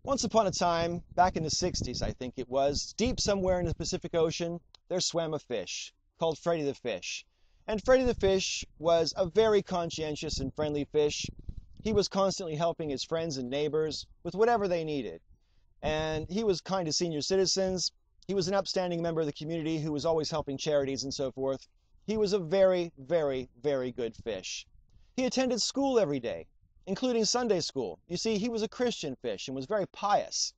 Once upon a time, back in the 60s, I think it was, deep somewhere in the Pacific Ocean, there swam a fish called Freddy the Fish. And Freddy the Fish was a very conscientious and friendly fish. He was constantly helping his friends and neighbors with whatever they needed. And he was kind to senior citizens. He was an upstanding member of the community who was always helping charities and so forth. He was a very, very, very good fish. He attended school every day, including Sunday school. You see, he was a Christian fish and was very pious.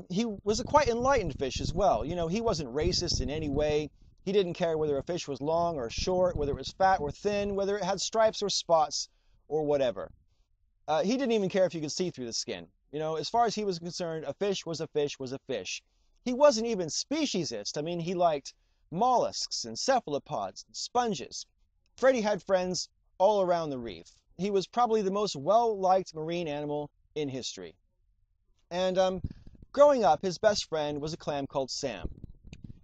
He was a quite enlightened fish as well. You know, he wasn't racist in any way. He didn't care whether a fish was long or short, whether it was fat or thin, whether it had stripes or spots or whatever. He didn't even care if you could see through the skin. You know, as far as he was concerned, a fish was a fish was a fish. He wasn't even speciesist. I mean, he liked mollusks and cephalopods and sponges. Freddy had friends all around the reef. He was probably the most well-liked marine animal in history. And growing up, his best friend was a clam called Sam.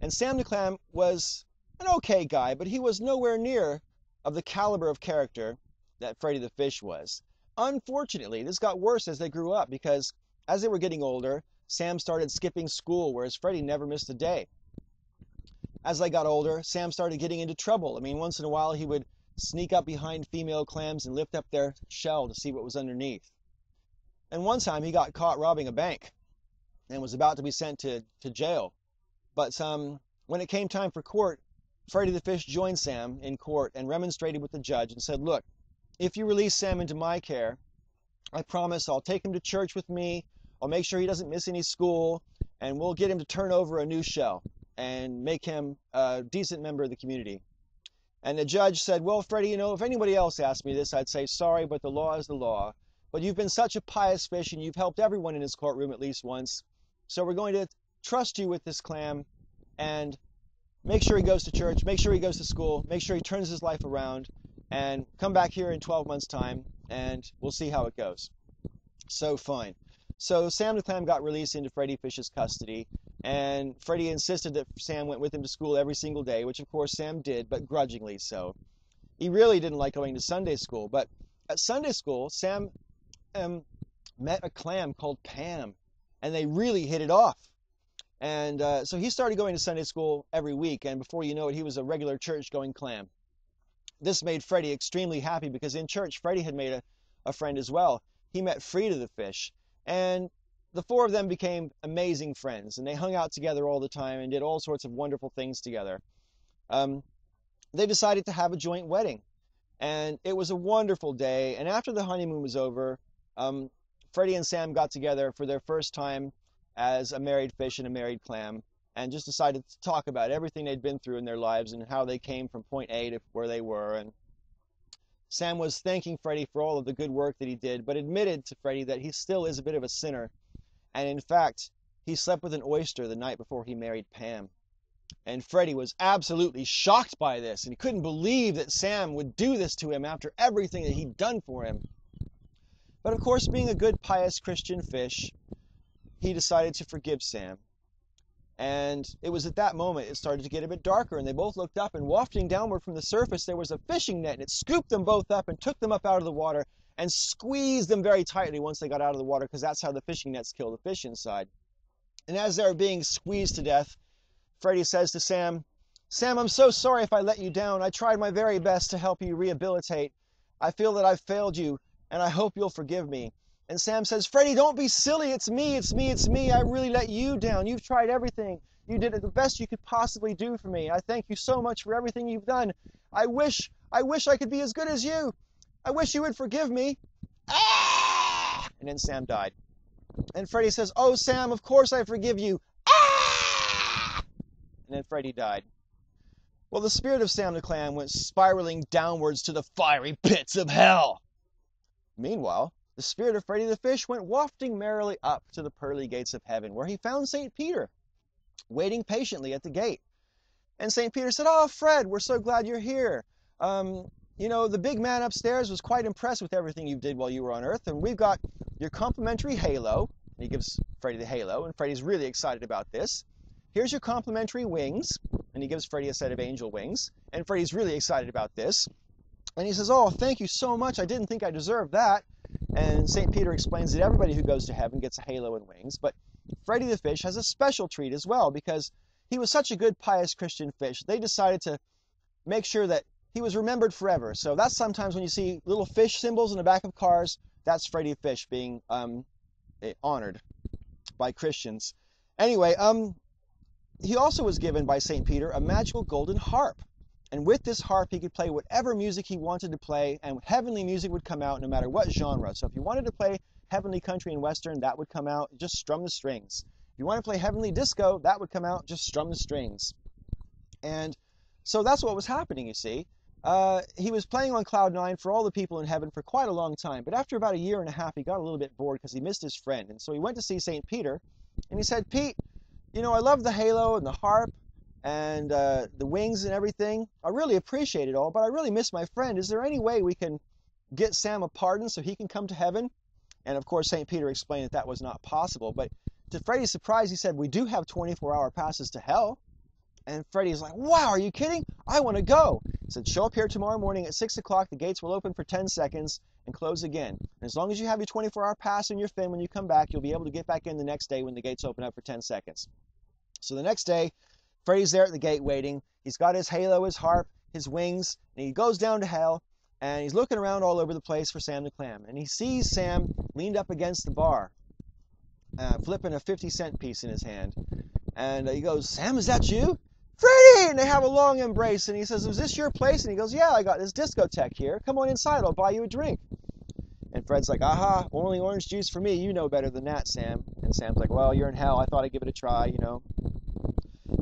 And Sam the clam was an okay guy, but he was nowhere near of the caliber of character that Freddy the Fish was. Unfortunately, this got worse as they grew up because as they were getting older, Sam started skipping school, whereas Freddy never missed a day. As they got older, Sam started getting into trouble. I mean, once in a while he would sneak up behind female clams and lift up their shell to see what was underneath. And one time he got caught robbing a bank and was about to be sent to jail. But when it came time for court, Freddy the Fish joined Sam in court and remonstrated with the judge and said, "Look, if you release Sam into my care, I promise I'll take him to church with me, I'll make sure he doesn't miss any school, and we'll get him to turn over a new shell and make him a decent member of the community." And the judge said, "Well, Freddy, you know, if anybody else asked me this, I'd say, sorry, but the law is the law. But you've been such a pious fish and you've helped everyone in this courtroom at least once. So we're going to trust you with this clam and make sure he goes to church, make sure he goes to school, make sure he turns his life around, and come back here in 12 months' time and we'll see how it goes." So fine. So Sam the clam got released into Freddy Fish's custody, and Freddy insisted that Sam went with him to school every single day, which of course Sam did, but grudgingly so. He really didn't like going to Sunday school, but at Sunday school, Sam met a clam called Pam, and they really hit it off. And so he started going to Sunday school every week, and before you know it, he was a regular church-going clam. This made Freddy extremely happy because in church, Freddy had made a friend as well. He met Frida the fish, and the four of them became amazing friends, and they hung out together all the time and did all sorts of wonderful things together. They decided to have a joint wedding, and it was a wonderful day. And after the honeymoon was over, Freddy and Sam got together for their first time as a married fish and a married clam, and just decided to talk about everything they'd been through in their lives and how they came from point A to where they were. And Sam was thanking Freddy for all of the good work that he did, but admitted to Freddy that he still is a bit of a sinner. And in fact, he slept with an oyster the night before he married Pam. And Freddy was absolutely shocked by this, and he couldn't believe that Sam would do this to him after everything that he'd done for him. But of course, being a good, pious Christian fish, he decided to forgive Sam. And it was at that moment it started to get a bit darker, and they both looked up, and wafting downward from the surface there was a fishing net, and it scooped them both up and took them up out of the water and squeezed them very tightly once they got out of the water, because that's how the fishing nets kill the fish inside. And as they were being squeezed to death, Freddy says to Sam, "Sam, I'm so sorry if I let you down. I tried my very best to help you rehabilitate. I feel that I've failed you, and I hope you'll forgive me." And Sam says, "Freddy, don't be silly. It's me, it's me, it's me. I really let you down. You've tried everything. You did the best you could possibly do for me. I thank you so much for everything you've done. I wish I could be as good as you. I wish you would forgive me." Ah! And then Sam died. And Freddy says, "Oh, Sam, of course I forgive you." Ah! And then Freddy died. Well, the spirit of Sam the clam went spiraling downwards to the fiery pits of hell. Meanwhile, the spirit of Freddy the fish went wafting merrily up to the pearly gates of heaven, where he found St. Peter waiting patiently at the gate. And St. Peter said, "Oh, Fred, we're so glad you're here. You know, the big man upstairs was quite impressed with everything you did while you were on Earth, and we've got your complimentary halo." And he gives Freddy the halo, and Freddy's really excited about this. "Here's your complimentary wings," and he gives Freddy a set of angel wings, and Freddy's really excited about this. And he says, "Oh, thank you so much. I didn't think I deserved that." And St. Peter explains that everybody who goes to heaven gets a halo and wings, but Freddy the fish has a special treat as well because he was such a good, pious Christian fish. They decided to make sure that he was remembered forever. So that's sometimes when you see little fish symbols in the back of cars, that's Freddy the fish being honored by Christians. Anyway, he also was given by St. Peter a magical golden harp. And with this harp, he could play whatever music he wanted to play, and heavenly music would come out no matter what genre. So if you wanted to play heavenly country and western, that would come out, just strum the strings. If you want to play heavenly disco, that would come out, just strum the strings. And so that's what was happening, you see. He was playing on Cloud 9 for all the people in heaven for quite a long time, but after about a year and a half, he got a little bit bored because he missed his friend. And so he went to see St. Peter, and he said, Pete, you know, I love the halo and the harp, and the wings and everything. I really appreciate it all, but I really miss my friend. Is there any way we can get Sam a pardon so he can come to heaven? And of course, St. Peter explained that that was not possible. But to Freddy's surprise, he said, we do have 24-hour passes to hell. And Freddy's like, wow, are you kidding? I want to go. He said, show up here tomorrow morning at 6 o'clock. The gates will open for 10 seconds and close again. And as long as you have your 24-hour pass in your fin when you come back, you'll be able to get back in the next day when the gates open up for 10 seconds. So the next day, Freddy's there at the gate waiting. He's got his halo, his harp, his wings, and he goes down to hell, and he's looking around all over the place for Sam the Clam. And he sees Sam leaned up against the bar, flipping a 50-cent piece in his hand. And he goes, Sam, is that you? Freddy! And they have a long embrace, and he says, is this your place? And he goes, yeah, I got this discotheque here. Come on inside, I'll buy you a drink. And Fred's like, aha, only orange juice for me. You know better than that, Sam. And Sam's like, well, you're in hell. I thought I'd give it a try, you know.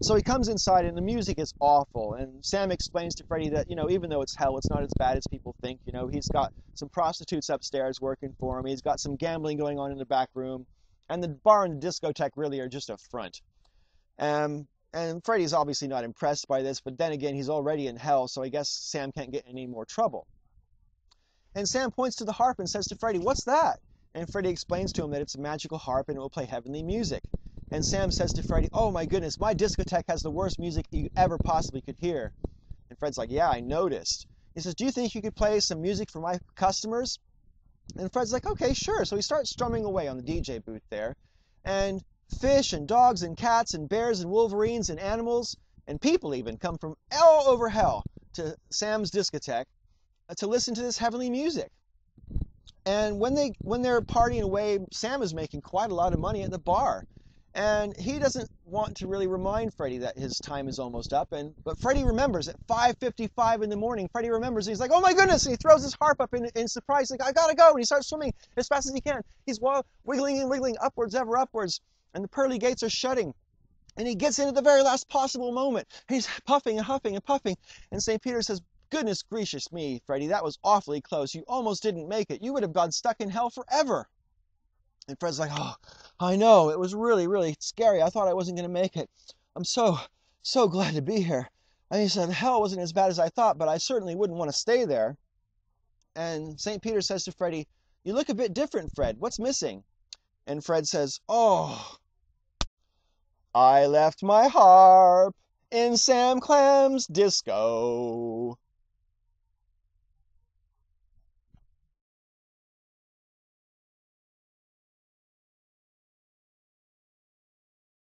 So he comes inside, and the music is awful. And Sam explains to Freddy that, you know, even though it's hell, it's not as bad as people think. You know, he's got some prostitutes upstairs working for him. He's got some gambling going on in the back room. And the bar and the discotheque really are just a front. And Freddy's obviously not impressed by this, but then again, he's already in hell, so I guess Sam can't get in any more trouble. And Sam points to the harp and says to Freddy, what's that? And Freddy explains to him that it's a magical harp and it will play heavenly music. And Sam says to Freddy, oh my goodness, my discotheque has the worst music you ever possibly could hear. And Fred's like, yeah, I noticed. He says, do you think you could play some music for my customers? And Fred's like, okay, sure. So he starts strumming away on the DJ booth there. And fish and dogs and cats and bears and wolverines and animals and people even come from all over hell to Sam's discotheque to listen to this heavenly music. And when they're partying away, Sam is making quite a lot of money at the bar. And he doesn't want to really remind Freddy that his time is almost up. But Freddy remembers at 5:55 in the morning. Freddy remembers, and he's like, oh my goodness, and he throws his harp up in surprise, like, I gotta go, and he starts swimming as fast as he can. He's wiggling and wiggling upwards, ever upwards, and the pearly gates are shutting. And he gets in at the very last possible moment. He's puffing and huffing and puffing. And St. Peter says, goodness gracious me, Freddy, that was awfully close. You almost didn't make it. You would have gone stuck in hell forever. And Fred's like, oh, I know. It was really, really scary. I thought I wasn't going to make it. I'm so glad to be here. And he said, hell wasn't as bad as I thought, but I certainly wouldn't want to stay there. And St. Peter says to Freddy, you look a bit different, Fred. What's missing? And Fred says, oh, I left my harp in Sam Clam's disco.